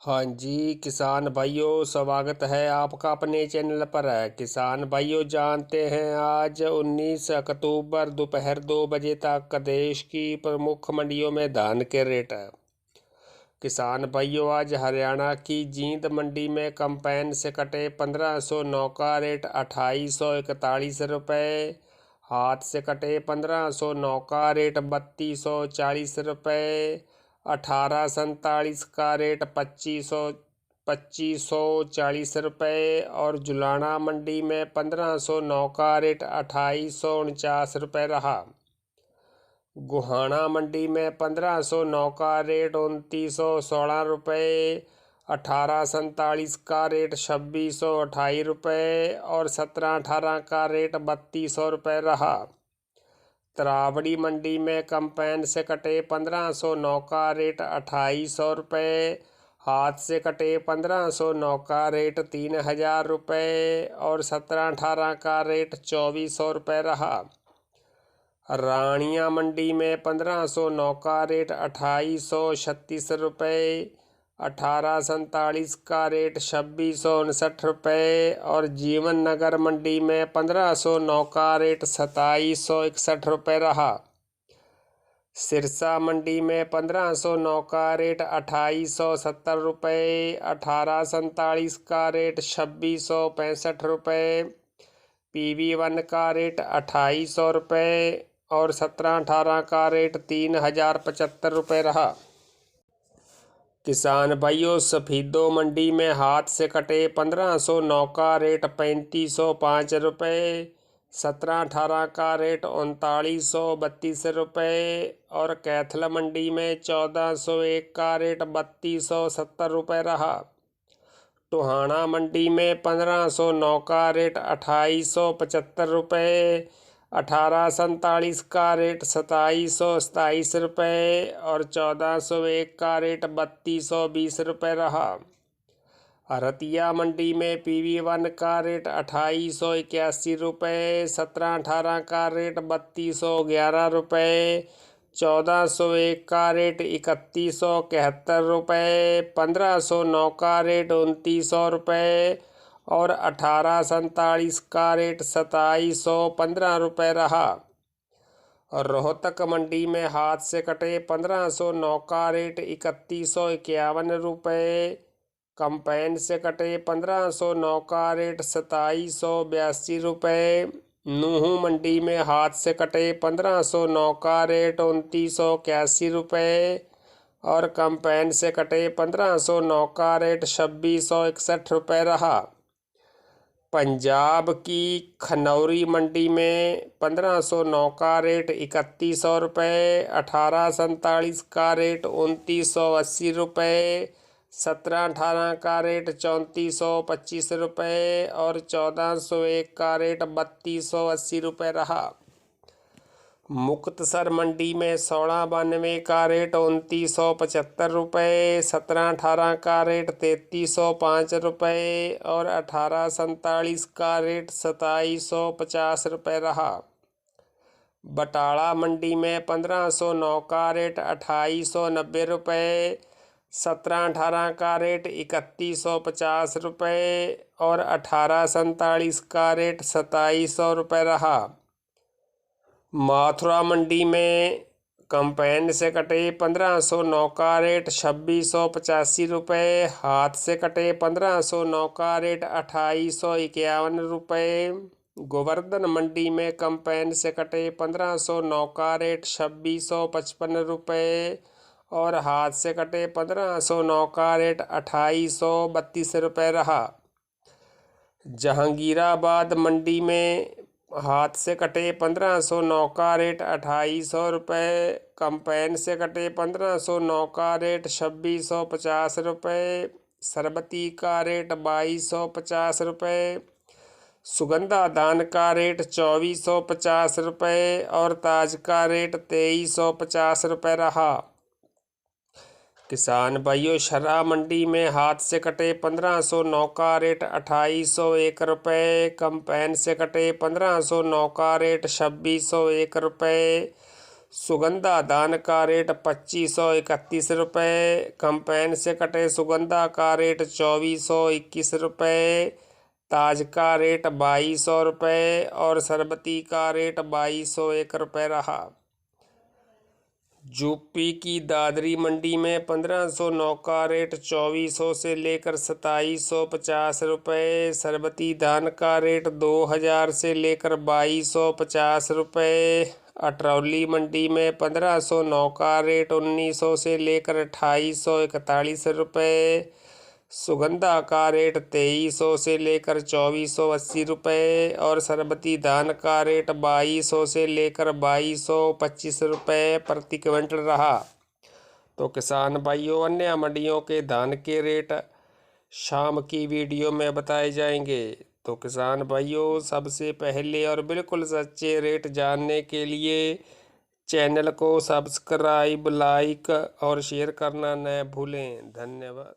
हाँ जी किसान भाइयों, स्वागत है आपका अपने चैनल पर। किसान भाइयों, जानते हैं आज 19 अक्टूबर दोपहर 2 बजे तक देश की प्रमुख मंडियों में धान के रेट है। किसान भाइयों, आज हरियाणा की जींद मंडी में कंपाइन से कटे 1509 का रेट 2841 रुपये। हाथ से कटे 1509 का रेट 3240 रुपये। 1847 का रेट 2540 रुपये और जुलाना मंडी में 1509 का रेट 2849 रुपये रहा। गुहाना मंडी में 1509 का रेट 2916 रुपये। 1847 का रेट 2628 रुपये और 1718 का रेट 3200 रुपये रहा। तरावड़ी मंडी में कंपाइन से कटे 1509 का रेट 2800 रुपये। हाथ से कटे 1509 का रेट 3000 रुपये और 1718 का रेट 2400 रुपये रहा। रानिया मंडी में 1509 का रेट 2836 रुपये। 1847 का रेट 2659 रुपये और जीवन नगर मंडी में 1509 का रेट 2761 रुपये रहा। सिरसा मंडी में 1509 का रेट 2870 रुपये। 1847 का रेट 2665 रुपये। PV1 का रेट 2800 रुपये और 1718 का रेट 3075 रुपये रहा। किसान भाइयों, सफीदो मंडी में हाथ से कटे 1509 का रेट 3505 रुपये। 1718 का रेट 3932 रुपये और कैथल मंडी में 1401 का रेट 3270 रुपये रहा। टोहाना मंडी में 1509 का रेट 2875 रुपये। 1847 का रेट 2727 रुपये और 1401 का रेट 3220 रुपये रहा। रतिया मंडी में PV1 का रेट 2881 रुपये। 1718 का रेट 3211 रुपये। 1401 का रेट 3171 रुपये। 1509 का रेट 2900 रुपये और 1847 का रेट 2715 रुपये रहा। रोहतक मंडी में हाथ से कटे 1509 का रेट 3151 रुपये। कंपाइन से कटे 1509 का रेट 2782 रुपये। नूहू मंडी में हाथ से कटे 1509 का रेट 2981 रुपये और कंपाइन से कटे 1509 का रेट 2661 रुपये रहा। पंजाब की खनौरी मंडी में 1509 का रेट 3100 रुपये। 1847 का रेट 2980 रुपये। 1718 का रेट 3425 रुपये और 1401 का रेट 3280 रुपये रहा। मुक्तसर मंडी में 1692 का रेट 2975 रुपये। 1718 का रेट 3305 रुपये और 1847 का रेट 2750 रुपये रहा। बटाला मंडी में 1509 का रेट 2890 रुपये। 1718 का रेट 3150 रुपये और 1847 का रेट 2700 रुपये रहा। मथुरा मंडी में कंपाइन से कटे 1509 का रेट 2685 रुपये। हाथ से कटे 1509 का रेट 2851 रुपये। गोवर्धन मंडी में कंपाइन से कटे 1509 का रेट 2655 रुपये और हाथ से कटे 1509 का रेट 2832 रुपये रहा। जहांगीराबाद मंडी में हाथ से कटे 1509 का रेट 2800 रुपये। कंपाइन से कटे 1509 का रेट 2650 रुपये। सरबती का रेट 2250 रुपये। सुगंधा धान का रेट 2450 रुपये और ताज का रेट 2350 रुपये रहा। किसान भाइयों, शरा मंडी में हाथ से कटे 1509 का रेट 2801 रुपये। कंपाइन से कटे 1509 का रेट 2601 रुपये। सुगंधा धान का रेट 2531 रुपये। कंपेन से कटे सुगंधा का रेट 2421 रुपये। ताज का रेट 2200 रुपये और सरबती का रेट 2201 रुपये रहा। यूपी की दादरी मंडी में 1509 का रेट 2400 से लेकर 2750 रुपये। सरबती धान का रेट 2000 से लेकर 2250 रुपये। अटरौली मंडी में 1509 का रेट 1900 से लेकर 2841 रुपये। सुगंधा का रेट 2300 से लेकर 2480 रुपये और सरबती धान का रेट 2200 से लेकर 2225 रुपये प्रति क्विंटल रहा। तो किसान भाइयों, अन्य मंडियों के धान के रेट शाम की वीडियो में बताए जाएंगे। तो किसान भाइयों, सबसे पहले और बिल्कुल सच्चे रेट जानने के लिए चैनल को सब्सक्राइब, लाइक और शेयर करना न भूलें। धन्यवाद।